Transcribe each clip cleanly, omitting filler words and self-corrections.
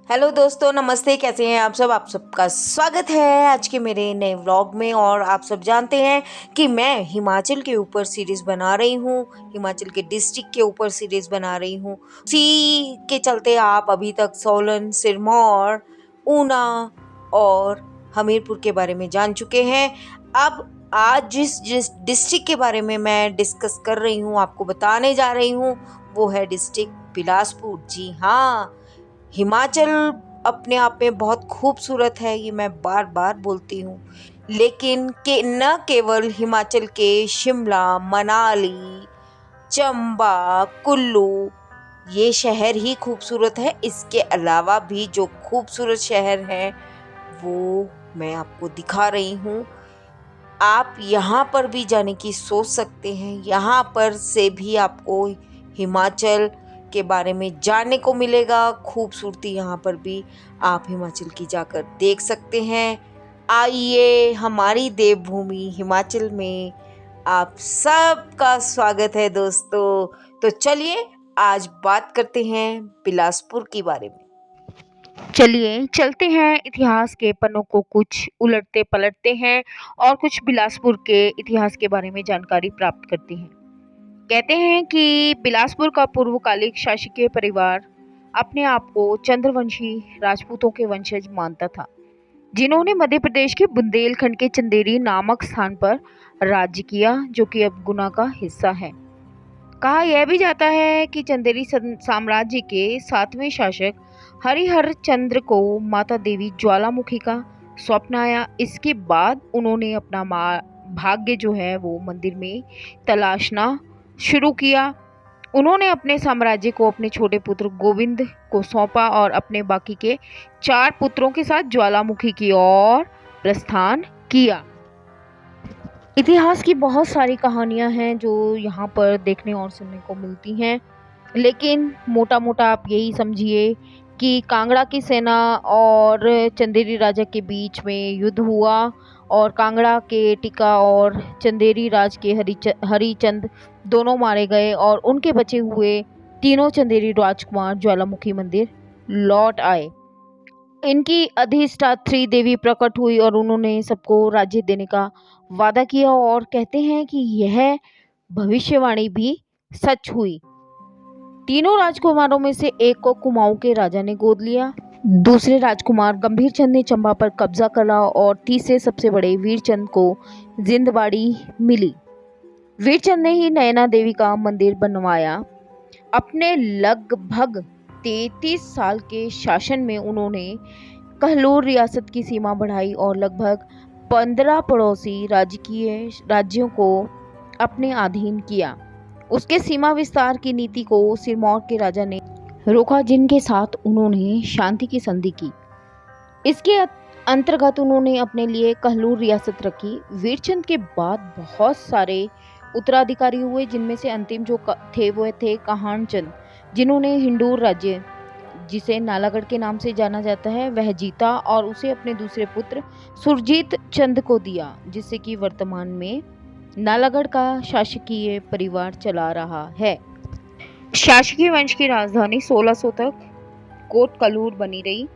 Hello दोस्तों, नमस्ते। कैसे हैं आप सबका स्वागत है आज के मेरे नए व्लॉग में। और आप सब जानते हैं कि मैं हिमाचल के ऊपर सीरीज़ बना रही हूँ, हिमाचल के डिस्ट्रिक्ट के ऊपर सीरीज़ बना रही हूँ। उसी के चलते आप अभी तक सोलन, सिरमौर, ऊना और हमीरपुर के बारे में जान चुके हैं। अब आज जिस डिस्ट्रिक्ट के बारे में मैं डिस्कस कर रही हूँ, आपको बताने जा रही हूँ, वो है डिस्ट्रिक्ट बिलासपुर। जी हाँ, हिमाचल अपने आप में बहुत खूबसूरत है, ये मैं बार बार बोलती हूँ। लेकिन न केवल हिमाचल के शिमला, मनाली, चंबा, कुल्लू ये शहर ही खूबसूरत है, इसके अलावा भी जो खूबसूरत शहर हैं वो मैं आपको दिखा रही हूँ। आप यहाँ पर भी जाने की सोच सकते हैं, यहाँ पर से भी आपको हिमाचल के बारे में जानने को मिलेगा। खूबसूरती यहाँ पर भी आप हिमाचल की जाकर देख सकते हैं। आइए, हमारी देवभूमि हिमाचल में आप सबका स्वागत है दोस्तों। तो चलिए आज बात करते हैं बिलासपुर के बारे में। चलिए चलते हैं इतिहास के पन्नों को कुछ उलटते पलटते हैं और कुछ बिलासपुर के इतिहास के बारे में जानकारी प्राप्त करते हैं। कहते हैं कि बिलासपुर का पूर्वकालिक शासकीय परिवार अपने आप को चंद्रवंशी राजपूतों के वंशज मानता था, जिन्होंने मध्य प्रदेश के बुंदेलखंड के चंदेरी नामक स्थान पर राज्य किया, जो कि अब गुना का हिस्सा है। कहा यह भी जाता है कि चंदेरी साम्राज्य के 7वें शासक हरिहर चंद्र को माता देवी ज्वालामुखी का स्वप्न आया। इसके बाद उन्होंने अपना भाग्य जो है वो मंदिर में तलाशना शुरू किया। उन्होंने अपने साम्राज्य को अपने छोटे पुत्र गोविंद को सौंपा और अपने बाकी के 4 पुत्रों के साथ ज्वालामुखी की ओर प्रस्थान किया। इतिहास की बहुत सारी कहानियां हैं जो यहाँ पर देखने और सुनने को मिलती हैं, लेकिन मोटा मोटा आप यही समझिए कि कांगड़ा की सेना और चंदेरी राजा के बीच में युद्ध हुआ और कांगड़ा के टिका और चंदेरी राज के हरिचंद दोनों मारे गए और उनके बचे हुए तीनों चंदेरी राजकुमार ज्वालामुखी मंदिर लौट आए। इनकी अधिष्ठात्री देवी प्रकट हुई और उन्होंने सबको राज्य देने का वादा किया और कहते हैं कि यह भविष्यवाणी भी सच हुई। तीनों राजकुमारों में से एक को कुमाऊं के राजा ने गोद लिया, दूसरे राजकुमार गंभीर चंद ने चंबा पर कब्जा करा और तीसरे सबसे बड़े वीरचंद को जिंदबाड़ी मिली। वीरचंद ने ही नयना देवी का मंदिर बनवाया। अपने लगभग 33 साल के शासन में उन्होंने कहलूर रियासत की सीमा बढ़ाई और लगभग 15 पड़ोसी राज्यों को अपने अधीन किया। उसके सीमा विस्तार की नीति को सिरमौर के राजा ने रोका, जिनके साथ उन्होंने शांति की संधि की। इसके अंतर्गत उन्होंने अपने लिए कहलूर रियासत रखी। वीरचंद के बाद बहुत सारे उत्तराधिकारी हुए, जिनमें से अंतिम जो थे वो थे काहन चंद, जिन्होंने हिंडूर राज्य, जिसे नालागढ़ के नाम से जाना जाता है, वह जीता और उसे अपने दूसरे पुत्र सुरजीत चंद को दिया, जिससे कि वर्तमान में नालागढ़ का शासकीय परिवार चला रहा है। शासकीय वंश की राजधानी 1600 तक कोटकलूर बनी रही।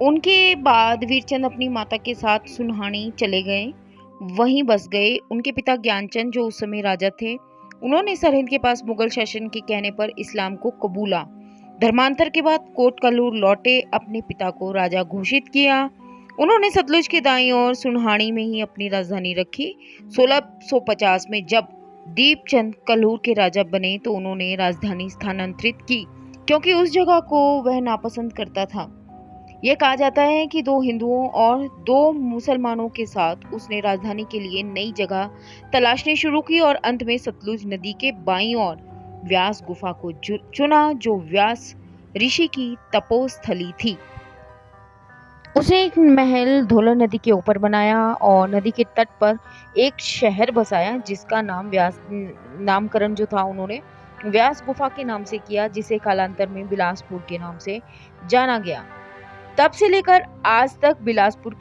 उनके बाद वीरचंद अपनी माता के साथ सुनहानी चले गए, वहीं बस गए। उनके पिता ज्ञानचंद जो उस समय राजा थे, उन्होंने सरहिंद के पास मुगल शासन के कहने पर इस्लाम को कबूला। धर्मांतर के बाद कोटकलूर लौटे, अपने पिता को राजा घोषित किया। उन्होंने सतलुज के दाईं ओर सुनहानी में ही अपनी राजधानी रखी। 1650 में जब दीपचंद कलूर के राजा बने तो उन्होंने राजधानी स्थानांतरित की, क्योंकि उस जगह को वह नापसंद करता था। यह कहा जाता है कि 2 हिंदुओं और 2 मुसलमानों के साथ उसने राजधानी के लिए नई जगह तलाशनी शुरू की और अंत में सतलुज नदी के बाईं ओर व्यास गुफा को चुना, जो व्यास ऋषि की तपोस्थली थी। उसने एक महल धौला नदी के ऊपर बनाया और नदी के तट पर एक शहर बसाया, जिसका नामकरण जो था उन्होंने व्यास गुफा के नाम से किया, जिसे कालांतर में बिलासपुर के नाम से जाना गया। तब से लेकर आज तक बिलासपुर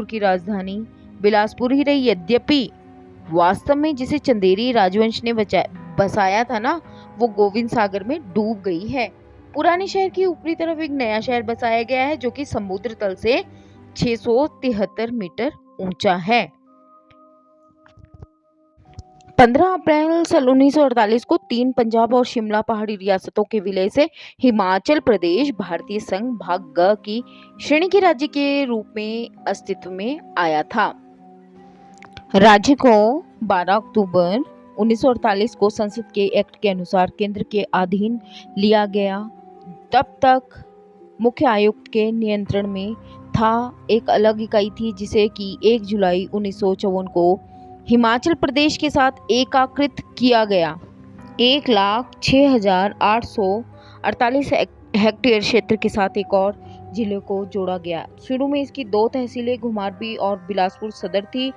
की राजधानी बिलासपुर ही रही। यद्यपि वास्तव में जिसे चंदेरी राजवंश ने बसाया था ना, वो गोविंद सागर में डूब गई है। पुराने शहर की ऊपरी तरफ एक नया शहर बसाया गया है जो कि समुद्र तल से 673 मीटर ऊंचा है। 15 अप्रैल सन 1948 को 3 पंजाब और शिमला पहाड़ी रियासतों के विलय से हिमाचल प्रदेश भारतीय संघ भाग ग की श्रेणी के राज्य के रूप में अस्तित्व में आया था। राज्य को 12 अक्टूबर 1948 को संसद के एक्ट के अनुसार केंद्र के अधीन लिया गया। तब तक मुख्य आयुक्त के नियंत्रण में था एक अलग इकाई थी जिसे कि 1 जुलाई 1954 को हिमाचल प्रदेश के साथ एकीकृत किया गया। 1,06,848 हेक्टेयर क्षेत्र के साथ एक और जिले को जोड़ा गया। शुरू में इसकी 2 तहसीलें घुमारवीं और बिलासपुर सदर थी।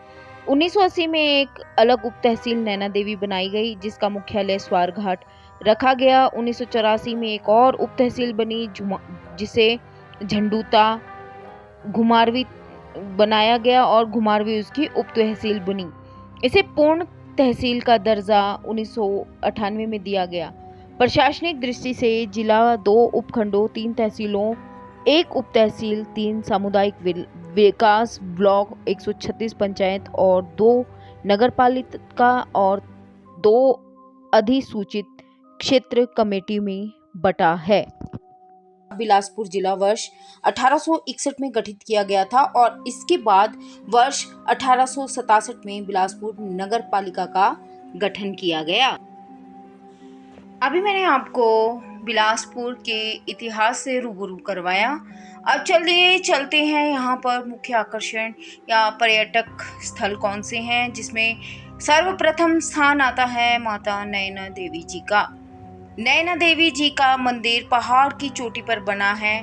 1980 में एक अलग उप तहसील नैना देवी बनाई गई जिसका मुख्यालय स्वारघाट रखा गया। 1984 में एक और उप तहसील बनी जिसे झंडूता घुमारवीं बनाया गया और घुमारवीं उसकी उप तहसील बनी। इसे पूर्ण तहसील का दर्जा 1998 में दिया गया। प्रशासनिक दृष्टि से जिला 2 उपखंडों, 3 तहसीलों, 1 उप तहसील, 3 सामुदायिक विकास ब्लॉक, 136 पंचायत और 2 नगरपालिका और 2 अधिसूचित क्षेत्र कमेटी में बटा है। बिलासपुर जिला वर्ष 1861 में गठित किया गया था और इसके बाद वर्ष 1867 में बिलासपुर नगर पालिका का गठन किया गया। अभी मैंने आपको बिलासपुर के इतिहास से रूबरू करवाया। अब चलिए चलते हैं यहाँ पर मुख्य आकर्षण या पर्यटक स्थल कौन से हैं, जिसमें सर्वप्रथम स्थान आता है माता नैना देवी जी का। नैना देवी जी का मंदिर पहाड़ की चोटी पर बना है।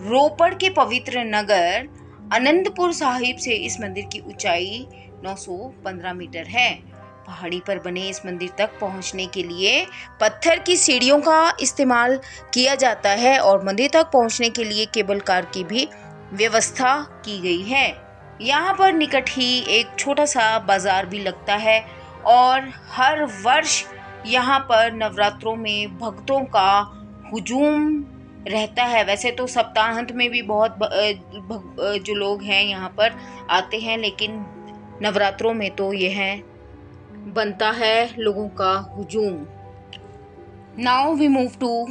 रोपड़ के पवित्र नगर आनंदपुर साहिब से इस मंदिर की ऊंचाई 915 मीटर है। पहाड़ी पर बने इस मंदिर तक पहुंचने के लिए पत्थर की सीढ़ियों का इस्तेमाल किया जाता है और मंदिर तक पहुंचने के लिए केबल कार की भी व्यवस्था की गई है। यहाँ पर निकट ही एक छोटा सा बाजार भी लगता है और हर वर्ष यहाँ पर नवरात्रों में भक्तों का हुजूम रहता है। वैसे तो सप्ताहांत में भी बहुत जो लोग हैं यहाँ पर आते हैं, लेकिन नवरात्रों में तो यह बनता है लोगों का हुजूम। Now we move to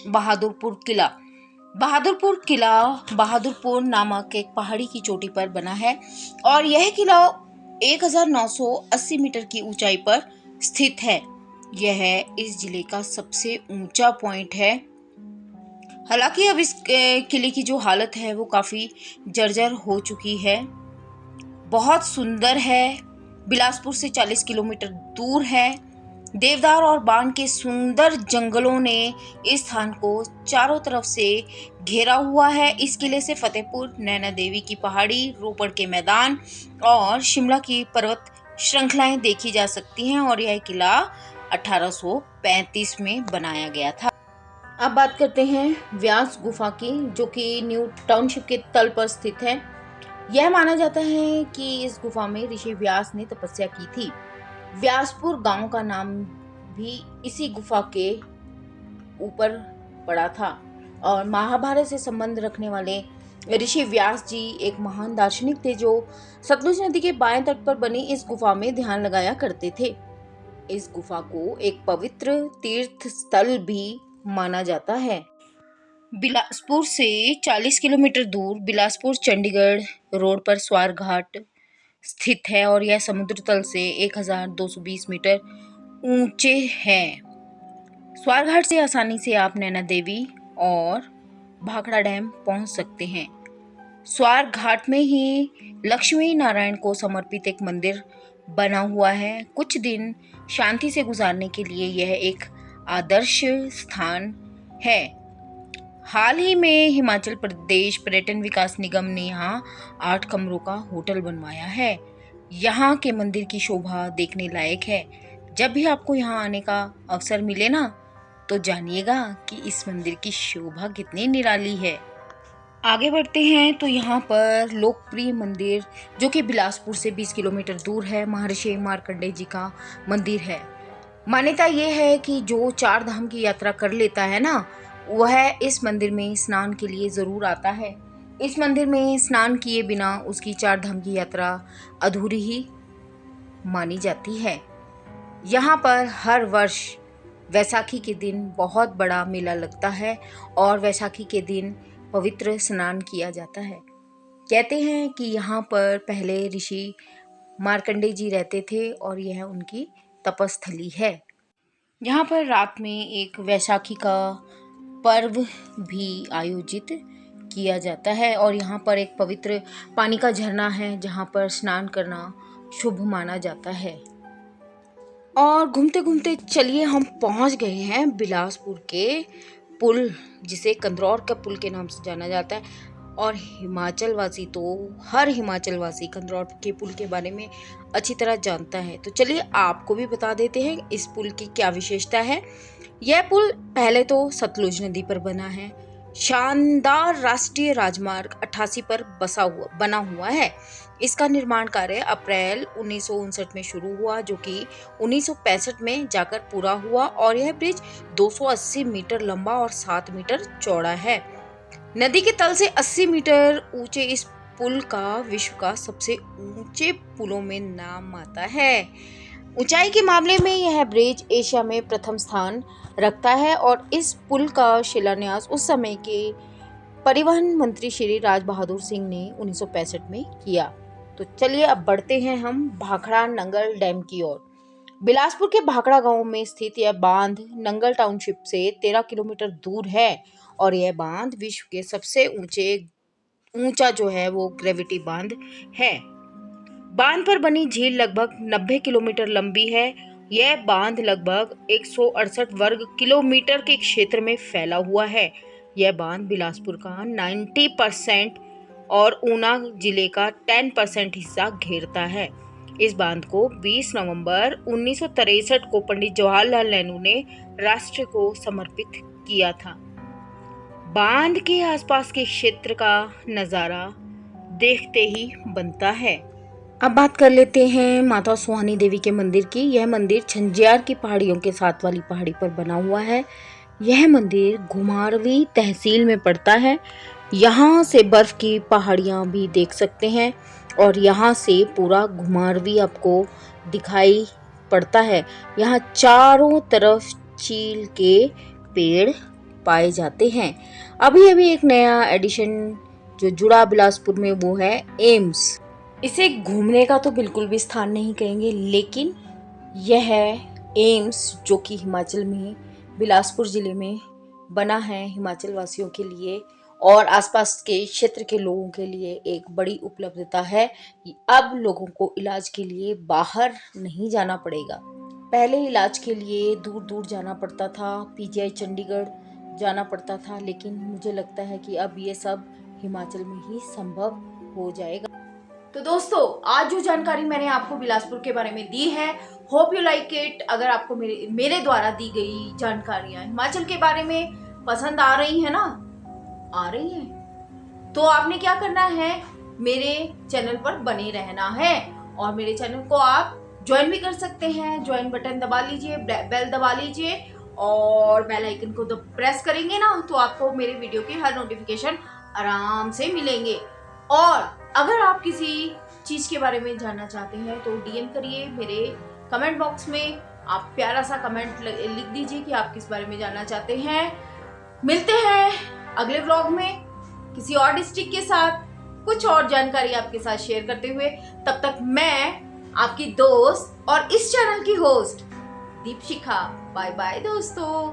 Bahadurpur किला। बहादुरपुर किला बहादुरपुर नामक एक पहाड़ी की चोटी पर बना है और यह किला 1980 मीटर की ऊंचाई पर स्थित है। यह इस जिले का सबसे ऊंचा पॉइंट है। हालांकि अब इस किले की जो हालत है वो काफ़ी जर्जर हो चुकी है। बहुत सुंदर है। बिलासपुर से 40 किलोमीटर दूर है। देवदार और बान के सुंदर जंगलों ने इस स्थान को चारों तरफ से घेरा हुआ है। इस किले से फतेहपुर, नैना देवी की पहाड़ी, रोपड़ के मैदान और शिमला की पर्वत श्रृंखलाएं देखी जा सकती हैं और यह किला 1835 में बनाया गया था। अब बात करते हैं व्यास गुफा की, जो कि न्यू टाउनशिप के तल पर स्थित है। यह माना जाता है कि इस गुफा में ऋषि व्यास ने तपस्या की थी। व्यासपुर गांव का नाम भी इसी गुफा के ऊपर पड़ा था और महाभारत से संबंध रखने वाले ऋषि व्यास जी एक महान दार्शनिक थे जो सतलुज नदी के बाएं तट पर बनी इस गुफा में ध्यान लगाया करते थे। इस गुफा को एक पवित्र तीर्थ स्थल भी माना जाता है। बिलासपुर से 40 किलोमीटर दूर बिलासपुर चंडीगढ़ रोड पर स्वारघाट स्थित है और यह समुद्र तल से 1220 मीटर ऊंचे है। स्वारघाट से आसानी से आप नैना देवी और भाखड़ा डैम पहुंच सकते हैं। स्वारघाट में ही लक्ष्मी नारायण को समर्पित एक मंदिर बना हुआ है। कुछ दिन शांति से गुजारने के लिए यह एक आदर्श स्थान है। हाल ही में हिमाचल प्रदेश पर्यटन विकास निगम ने यहाँ 8 कमरों का होटल बनवाया है। यहाँ के मंदिर की शोभा देखने लायक है। जब भी आपको यहाँ आने का अवसर मिले ना, तो जानिएगा कि इस मंदिर की शोभा कितनी निराली है। आगे बढ़ते हैं तो यहाँ पर लोकप्रिय मंदिर जो कि बिलासपुर से 20 किलोमीटर दूर है, महर्षि मार्कंडेय जी का मंदिर है। मान्यता ये है कि जो 4 धाम की यात्रा कर लेता है ना, वह इस मंदिर में स्नान के लिए ज़रूर आता है। इस मंदिर में स्नान किए बिना उसकी 4 धाम की यात्रा अधूरी ही मानी जाती है। यहाँ पर हर वर्ष वैसाखी के दिन बहुत बड़ा मेला लगता है और वैसाखी के दिन पवित्र स्नान किया जाता है। कहते हैं कि यहाँ पर पहले ऋषि मार्कंडेय जी रहते थे और यह उनकी तपस्थली है। यहाँ पर रात में एक वैसाखी का पर्व भी आयोजित किया जाता है और यहाँ पर एक पवित्र पानी का झरना है जहाँ पर स्नान करना शुभ माना जाता है। और घूमते घूमते चलिए हम पहुँच गए हैं बिलासपुर के पुल, जिसे कंदरौर का पुल के नाम से जाना जाता है। और हिमाचल वासी तो हर हिमाचल वासी कंदरौर के पुल के बारे में अच्छी तरह जानता है। तो चलिए आपको भी बता देते हैं इस पुल की क्या विशेषता है। यह पुल पहले तो सतलुज नदी पर बना है। शानदार राष्ट्रीय राजमार्ग 88 पर बना हुआ है। इसका निर्माण कार्य अप्रैल 1959 में शुरू हुआ, जो कि 1965 में जाकर पूरा हुआ। और यह ब्रिज 280 मीटर लंबा और 7 मीटर चौड़ा है। नदी के तल से 80 मीटर ऊंचे इस पुल का विश्व का सबसे ऊंचे पुलों में नाम आता है। ऊंचाई के मामले में यह ब्रिज एशिया में प्रथम स्थान रखता है और इस पुल का शिलान्यास उस समय के परिवहन मंत्री श्री राज बहादुर सिंह ने 1965 में किया। तो चलिए अब बढ़ते हैं हम भाखड़ा नंगल डैम की ओर। बिलासपुर के भाखड़ा गांव में स्थित यह बांध नंगल टाउनशिप से 13 किलोमीटर दूर है और यह बांध विश्व के सबसे ऊंचा जो है वो ग्रेविटी बांध है। बांध पर बनी झील लगभग 90 किलोमीटर लंबी है। यह बांध लगभग 168 वर्ग किलोमीटर के क्षेत्र में फैला हुआ है। यह बांध बिलासपुर का 90% और ऊना जिले का 10% हिस्सा घेरता है। इस बांध को 20 नवंबर 1963 को पंडित जवाहरलाल नेहरू ने राष्ट्र को समर्पित किया था। बांध के आसपास के क्षेत्र का नज़ारा देखते ही बनता है। अब बात कर लेते हैं माता सुहानी देवी के मंदिर की। यह मंदिर झंझार की पहाड़ियों के साथ वाली पहाड़ी पर बना हुआ है। यह मंदिर घुमारवीं तहसील में पड़ता है। यहाँ से बर्फ की पहाड़ियाँ भी देख सकते हैं और यहाँ से पूरा घुमारवीं आपको दिखाई पड़ता है। यहाँ चारों तरफ चील के पेड़ पाए जाते हैं। अभी एक नया एडिशन जो जुड़ा बिलासपुर में वो है एम्स। इसे घूमने का तो बिल्कुल भी स्थान नहीं कहेंगे, लेकिन यह है एम्स जो कि हिमाचल में बिलासपुर जिले में बना है। हिमाचल वासियों के लिए और आसपास के क्षेत्र के लोगों के लिए एक बड़ी उपलब्धता है कि अब लोगों को इलाज के लिए बाहर नहीं जाना पड़ेगा। पहले इलाज के लिए दूर दूर जाना पड़ता था, पीजीआई चंडीगढ़ जाना पड़ता था, लेकिन मुझे लगता है कि अब ये सब हिमाचल में ही संभव हो जाएगा। तो दोस्तों, आज जो जानकारी मैंने आपको बिलासपुर के बारे में दी है, होप यू लाइक इट। अगर आपको मेरे द्वारा दी गई जानकारियां हिमाचल के बारे में पसंद आ रही है ना, आ रही है, तो आपने क्या करना है, मेरे चैनल पर बने रहना है और मेरे चैनल को आप ज्वाइन भी कर सकते हैं। ज्वाइन बटन दबा लीजिए, बेल दबा लीजिए और बेल आइकन को प्रेस करेंगे ना तो आपको मेरे वीडियो की हर नोटिफिकेशन आराम से मिलेंगे। और अगर आप किसी चीज के बारे में जानना चाहते हैं तो डीएम करिए मेरे कमेंट बॉक्स में। आप प्यारा सा कमेंट लिख दीजिए कि आप किस बारे में जानना चाहते हैं। मिलते हैं अगले व्लॉग में किसी और डिस्ट्रिक्ट के साथ कुछ और जानकारी आपके साथ शेयर करते हुए। तब तक मैं आपकी दोस्त और इस चैनल की होस्ट दीपशिखा, बाय बाय दोस्तों।